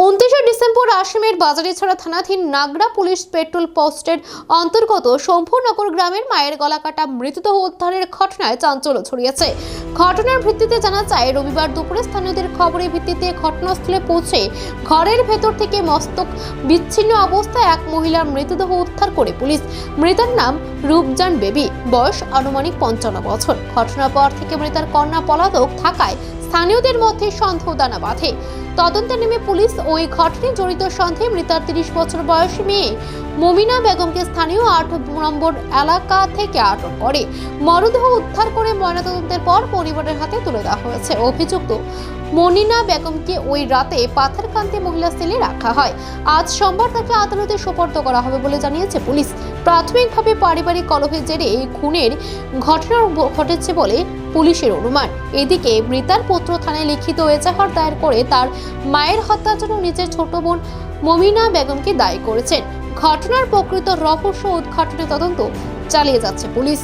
29 December আসামের বাজারিছড়া থানাধীন নাগরা police petrol পোস্টের অন্তর্গত শম্ভুনগর গ্রামের মায়ের গলা কাটা মৃতদেহ উদ্ধারের ঘটনায় চাঞ্চল্য ছড়িয়েছে। ঘটনার ভিত্তিতে জানা যায়, রবিবার দুপুরে স্থানীয়দের খবরের ভিত্তিতে ঘটনাস্থলে পৌঁছে ঘরের ভেতর থেকে মস্তক বিচ্ছিন্ন অবস্থায় এক মহিলার মৃতদেহ উদ্ধার করে পুলিশ। মৃতার নাম রূপজান বেবি, বয়স আনুমানিক 55 বছর। ঘটনার পর থেকে মৃতার কন্যা পলাতক থাকায় স্থানীয়দের মধ্যে সন্দেহ দানা বাঁধে। তদন্তে নেমে পুলিশ ওই ঘটনায় জড়িত সন্দেহে মৃতার 30 বছর বয়সী মেয়ে মমিনা বেগমকে স্থানীয় 8 নম্বর এলাকা থেকে আটক করে। মরদেহ উদ্ধার করে ময়নাতদন্তের পর পরিবারের হাতে তুলে দেওয়া হয়েছে। অভিযুক্ত মমিনা বেগমকে ওই রাতে পাথারকান্দি মহিলা সেলে রাখা হয়। আজ সোমবার তাকে আদালতে সোপর্দ করা হবে বলে জানিয়েছে পুলিশ। প্রাথমিকভাবে পারিবারিক কলহের জেরে এই খুনের ঘটনা ঘটেছে বলে পুলিশের অনুমান। এদিকে মৃতার পুত্র থানায় লিখিত এজাহার দায়ের করে তার মায়ের হত্যার জন্য নিজের ছোট বোন মমিনা বেগমকে দায়ী করেছেন। ঘটনার প্রকৃত রহস্য উদ্ঘাটনের তদন্ত চালিয়ে যাচ্ছে পুলিশ।